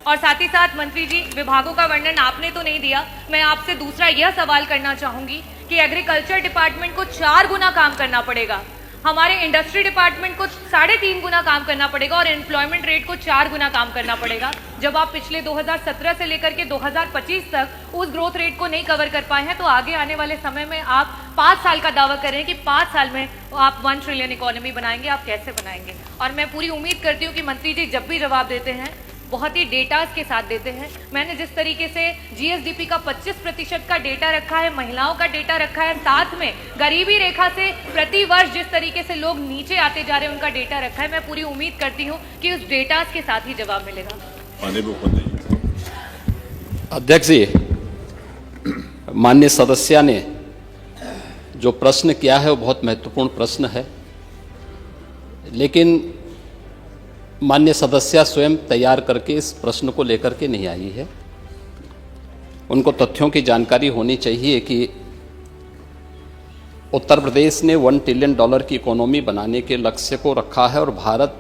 और साथ ही साथ मंत्री जी, विभागों का वर्णन आपने तो नहीं दिया, मैं आपसे दूसरा यह सवाल करना चाहूंगी कि एग्रीकल्चर डिपार्टमेंट को 4 गुना काम करना पड़ेगा, हमारे इंडस्ट्री डिपार्टमेंट को 3.5 गुना काम करना पड़ेगा और एम्प्लॉयमेंट रेट को 4 गुना काम करना पड़ेगा, जब आप पिछले 2017 से लेकर के 2025 तक उस ग्रोथ रेट को नहीं कवर कर पाए हैं। तो आगे आने वाले समय में आप 5 साल का दावा कर रहे हैं कि 5 साल में आप 1 ट्रिलियन इकोनॉमी बनाएंगे, आप कैसे बनाएंगे? और मैं पूरी उम्मीद करती हूँ कि मंत्री जी जब भी जवाब देते हैं बहुत ही डेटास के साथ देते हैं। मैंने जिस तरीके से जीएसडीपी का 25% का डेटा रखा है, महिलाओं का डेटा रखा है, साथ में गरीबी रेखा से प्रति वर्ष जिस तरीके से लोग नीचे आते जा रहे हैं उनका डेटा रखा है, मैं पूरी उम्मीद करती हूँ कि उस डेटास के साथ ही जवाब मिलेगा। अध्यक्ष जी, माननीय सदस्य ने जो प्रश्न किया है वो बहुत महत्वपूर्ण प्रश्न है, लेकिन माननीय सदस्य स्वयं तैयार करके इस प्रश्न को लेकर के नहीं आई है। उनको तथ्यों की जानकारी होनी चाहिए कि उत्तर प्रदेश ने $1 ट्रिलियन की इकोनॉमी बनाने के लक्ष्य को रखा है और भारत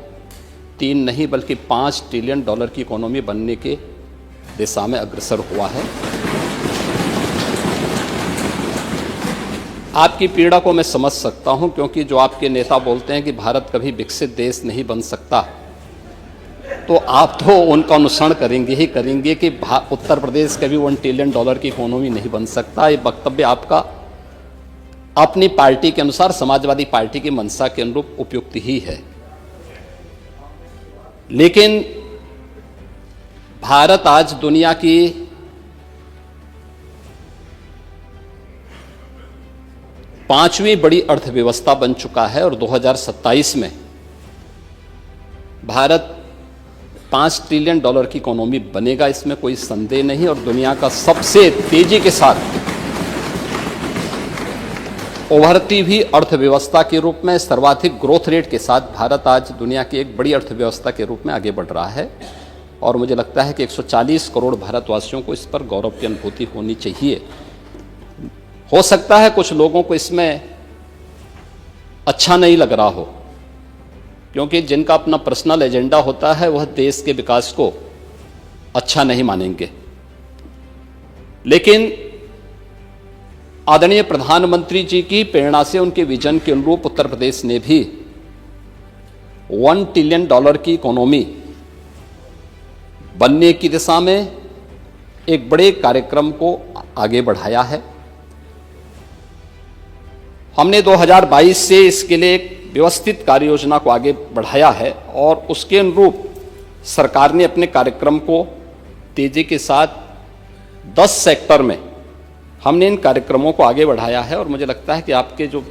3 नहीं बल्कि $5 ट्रिलियन की इकोनॉमी बनने के दिशा में अग्रसर हुआ है। आपकी पीड़ा को मैं समझ सकता हूं, क्योंकि जो आपके नेता बोलते हैं कि भारत कभी विकसित देश नहीं बन सकता, तो आप तो उनका अनुसरण करेंगे ही करेंगे कि उत्तर प्रदेश कभी $1 ट्रिलियन की इकोनॉमी नहीं बन सकता। ये वक्तव्य आपका अपनी पार्टी के अनुसार, समाजवादी पार्टी की मंशा के अनुरूप उपयुक्त ही है, लेकिन भारत आज दुनिया की पांचवी बड़ी अर्थव्यवस्था बन चुका है और 2027 में भारत $5 ट्रिलियन की इकोनॉमी बनेगा, इसमें कोई संदेह नहीं। और दुनिया का सबसे तेजी के साथ उभरती हुई अर्थव्यवस्था के रूप में, सर्वाधिक ग्रोथ रेट के साथ भारत आज दुनिया की एक बड़ी अर्थव्यवस्था के रूप में आगे बढ़ रहा है। और मुझे लगता है कि 140 करोड़ भारतवासियों को इस पर गौरव की अनुभूति होनी चाहिए। हो सकता है कुछ लोगों को इसमें अच्छा नहीं लग रहा हो, क्योंकि जिनका अपना पर्सनल एजेंडा होता है वह देश के विकास को अच्छा नहीं मानेंगे, लेकिन आदरणीय प्रधानमंत्री जी की प्रेरणा से, उनके विजन के अनुरूप उत्तर प्रदेश ने भी $1 ट्रिलियन की इकोनॉमी बनने की दिशा में एक बड़े कार्यक्रम को आगे बढ़ाया है। हमने 2022 से इसके लिए एक व्यवस्थित कार्य योजना को आगे बढ़ाया है और उसके अनुरूप सरकार ने अपने कार्यक्रम को तेजी के साथ 10 सेक्टर में हमने इन कार्यक्रमों को आगे बढ़ाया है। और मुझे लगता है कि आपके जो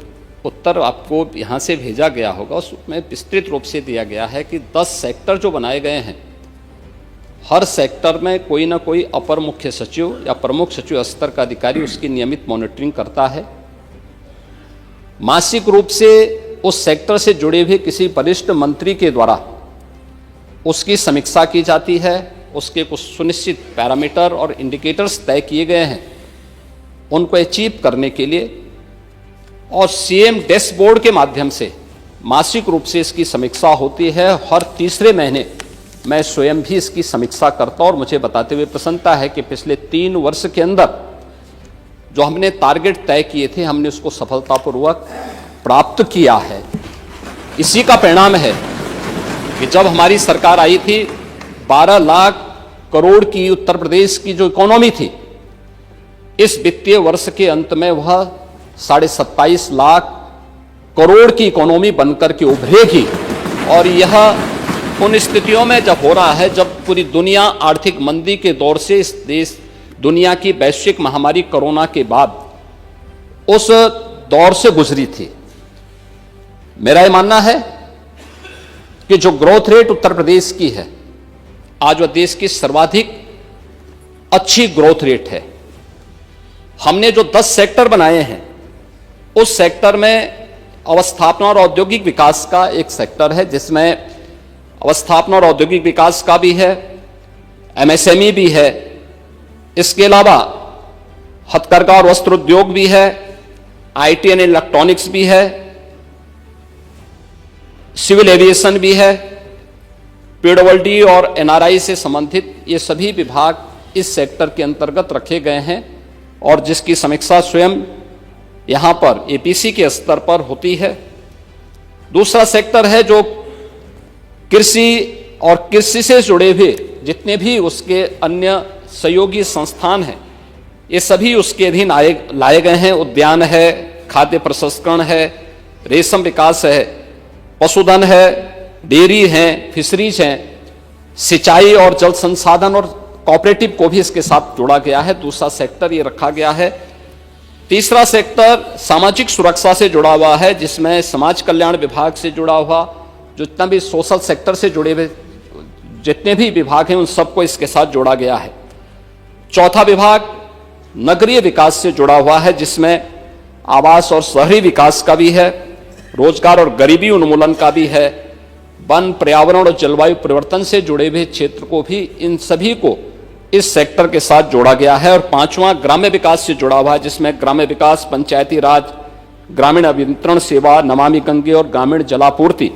उत्तर आपको यहाँ से भेजा गया होगा उसमें विस्तृत रूप से दिया गया है कि 10 सेक्टर जो बनाए गए हैं, हर सेक्टर में कोई ना कोई अपर मुख्य सचिव या प्रमुख सचिव स्तर का अधिकारी उसकी नियमित मॉनिटरिंग करता है। मासिक रूप से उस सेक्टर से जुड़े हुए किसी वरिष्ठ मंत्री के द्वारा उसकी समीक्षा की जाती है। उसके कुछ सुनिश्चित पैरामीटर और इंडिकेटर्स तय किए गए हैं उनको अचीव करने के लिए, और सीएम डैशबोर्ड के माध्यम से मासिक रूप से इसकी समीक्षा होती है। हर तीसरे महीने मैं स्वयं भी इसकी समीक्षा करता हूं और मुझे बताते हुए प्रसन्नता है कि पिछले 3 वर्ष के अंदर जो हमने टारगेट तय किए थे हमने उसको सफलतापूर्वक प्राप्त किया है। इसी का परिणाम है कि जब हमारी सरकार आई थी 12 लाख करोड़ की उत्तर प्रदेश की जो इकोनॉमी थी, इस वित्तीय वर्ष के अंत में वह 27.5 लाख करोड़ की इकोनॉमी बनकर के उभरेगी। और यह उन स्थितियों में जब हो रहा है जब पूरी दुनिया आर्थिक मंदी के दौर से, इस देश दुनिया की वैश्विक महामारी कोरोना के बाद उस दौर से गुजरी थी। मेरा यह मानना है कि जो ग्रोथ रेट उत्तर प्रदेश की है आज वह देश की सर्वाधिक अच्छी ग्रोथ रेट है। हमने जो 10 सेक्टर बनाए हैं उस सेक्टर में अवस्थापना और औद्योगिक विकास का एक सेक्टर है, जिसमें अवस्थापना और औद्योगिक विकास का भी है, एमएसएमई भी है, इसके अलावा हथकरघा और वस्त्र उद्योग भी है, आईटी एंड इलेक्ट्रॉनिक्स भी है, सिविल एविएशन भी है, पीडब्ल्यूडी और एनआरआई से संबंधित ये सभी विभाग इस सेक्टर के अंतर्गत रखे गए हैं और जिसकी समीक्षा स्वयं यहाँ पर एपीसी के स्तर पर होती है। दूसरा सेक्टर है जो कृषि और कृषि से जुड़े हुए जितने भी उसके अन्य सहयोगी संस्थान हैं, ये सभी उसके अधीन लाए गए हैं। उद्यान है, खाद्य प्रसंस्करण है, रेशम विकास है, पशुधन है, डेयरी है, फिशरीज हैं, सिंचाई और जल संसाधन और कोऑपरेटिव को भी इसके साथ जोड़ा गया है। दूसरा सेक्टर ये रखा गया है। तीसरा सेक्टर सामाजिक सुरक्षा से जुड़ा हुआ है, जिसमें समाज कल्याण विभाग से जुड़ा हुआ जो जितना भी सोशल सेक्टर से जुड़े हुए जितने भी विभाग हैं उन सबको इसके साथ जोड़ा गया है। चौथा विभाग नगरीय विकास से जुड़ा हुआ है, जिसमें आवास और शहरी विकास का भी है, रोजगार और गरीबी उन्मूलन का भी है, वन, पर्यावरण और जलवायु परिवर्तन से जुड़े हुए क्षेत्र को भी, इन सभी को इस सेक्टर के साथ जोड़ा गया है। और पांचवां ग्राम्य विकास से जुड़ा हुआ है, जिसमें ग्राम्य विकास, पंचायती राज, ग्रामीण अभियंत्रण सेवा, नमामि गंगे और ग्रामीण जलापूर्ति,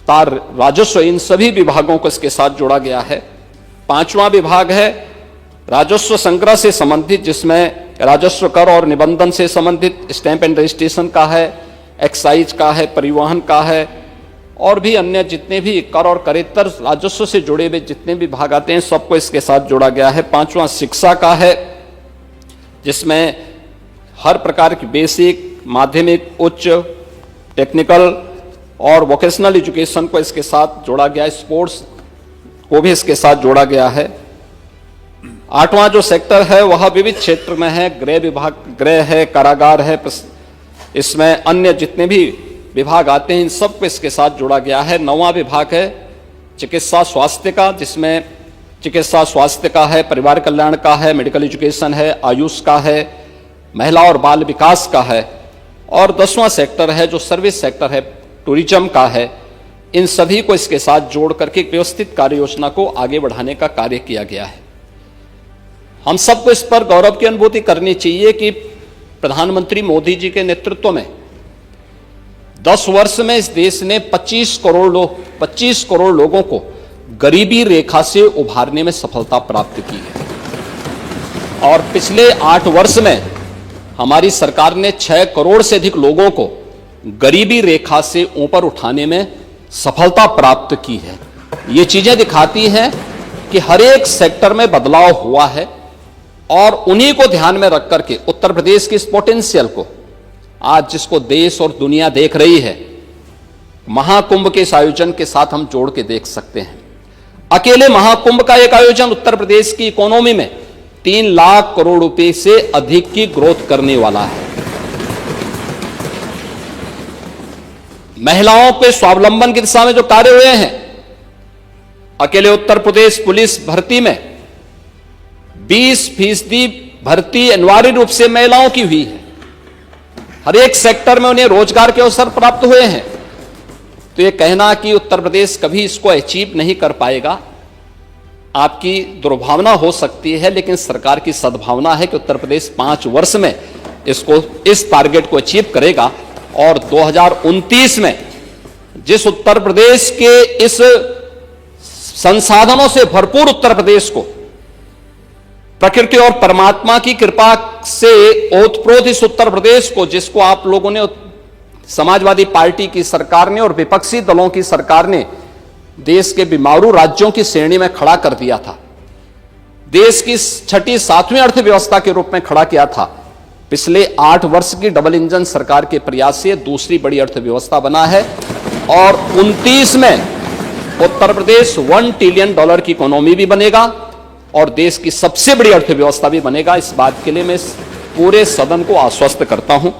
तार, राजस्व, इन सभी विभागों को इसके साथ जोड़ा गया है। पांचवां विभाग है राजस्व संग्रह से संबंधित, जिसमें राजस्व कर और निबंधन से संबंधित स्टैंप एंड रजिस्ट्रेशन का है, एक्साइज का है, परिवहन का है और भी अन्य जितने भी कर और करेत्तर राजस्व से जुड़े हुए जितने भी विभाग आते हैं सबको इसके साथ जोड़ा गया है। पांचवां शिक्षा का है, जिसमें हर प्रकार की बेसिक, माध्यमिक, उच्च, टेक्निकल और वोकेशनल एजुकेशन को इसके साथ जोड़ा गया है। स्पोर्ट्स को भी इसके साथ जोड़ा गया है। आठवां जो सेक्टर है वह विविध क्षेत्र में है, गृह विभाग, गृह है, कारागार है, इसमें अन्य जितने भी विभाग आते हैं इन सबको इसके साथ जोड़ा गया है। नौवां विभाग है चिकित्सा स्वास्थ्य का, जिसमें चिकित्सा स्वास्थ्य का है, परिवार कल्याण का है, मेडिकल एजुकेशन है, आयुष का है, महिला और बाल विकास का है। और 10वां सेक्टर है जो सर्विस सेक्टर है, टूरिज्म का है। इन सभी को इसके साथ जोड़ करके एक व्यवस्थित कार्य योजना को आगे बढ़ाने का कार्य किया गया है। हम सबको इस पर गौरव की अनुभूति करनी चाहिए कि प्रधानमंत्री मोदी जी के नेतृत्व में 10 वर्ष में इस देश ने 25 करोड़ लोगों को गरीबी रेखा से उभारने में सफलता प्राप्त की है। और पिछले 8 वर्ष में हमारी सरकार ने 6 करोड़ से अधिक लोगों को गरीबी रेखा से ऊपर उठाने में सफलता प्राप्त की है। ये चीजें दिखाती हैं कि हर एक सेक्टर में बदलाव हुआ है और उन्हीं को ध्यान में रख करके उत्तर प्रदेश की इस पोटेंशियल को आज जिसको देश और दुनिया देख रही है, महाकुंभ के इस आयोजन के साथ हम जोड़ के देख सकते हैं। अकेले महाकुंभ का एक आयोजन उत्तर प्रदेश की इकोनॉमी में 3 लाख करोड़ रुपए से अधिक की ग्रोथ करने वाला है। महिलाओं के स्वावलंबन की दिशा में जो कार्य हुए हैं, अकेले उत्तर प्रदेश पुलिस भर्ती में 20% भर्ती अनिवार्य रूप से महिलाओं की हुई है। हर एक सेक्टर में उन्हें रोजगार के अवसर प्राप्त हुए हैं। तो ये कहना कि उत्तर प्रदेश कभी इसको अचीव नहीं कर पाएगा, आपकी दुर्भावना हो सकती है, लेकिन सरकार की सद्भावना है कि उत्तर प्रदेश 5 वर्ष में इस टारगेट को अचीव करेगा। और 2029 में जिस उत्तर प्रदेश के इस संसाधनों से भरपूर उत्तर प्रदेश को, प्रकृति और परमात्मा की कृपा से ओतप्रोत इस उत्तर प्रदेश को, जिसको आप लोगों ने, समाजवादी पार्टी की सरकार ने और विपक्षी दलों की सरकार ने देश के बीमारू राज्यों की श्रेणी में खड़ा कर दिया था, देश की 6ठी 7वीं अर्थव्यवस्था के रूप में खड़ा किया था, पिछले 8 वर्ष की डबल इंजन सरकार के प्रयास से दूसरी बड़ी अर्थव्यवस्था बना है। और 29 में उत्तर प्रदेश $1 ट्रिलियन की इकोनॉमी भी बनेगा और देश की सबसे बड़ी अर्थव्यवस्था भी बनेगा। इस बात के लिए मैं पूरे सदन को आश्वस्त करता हूं।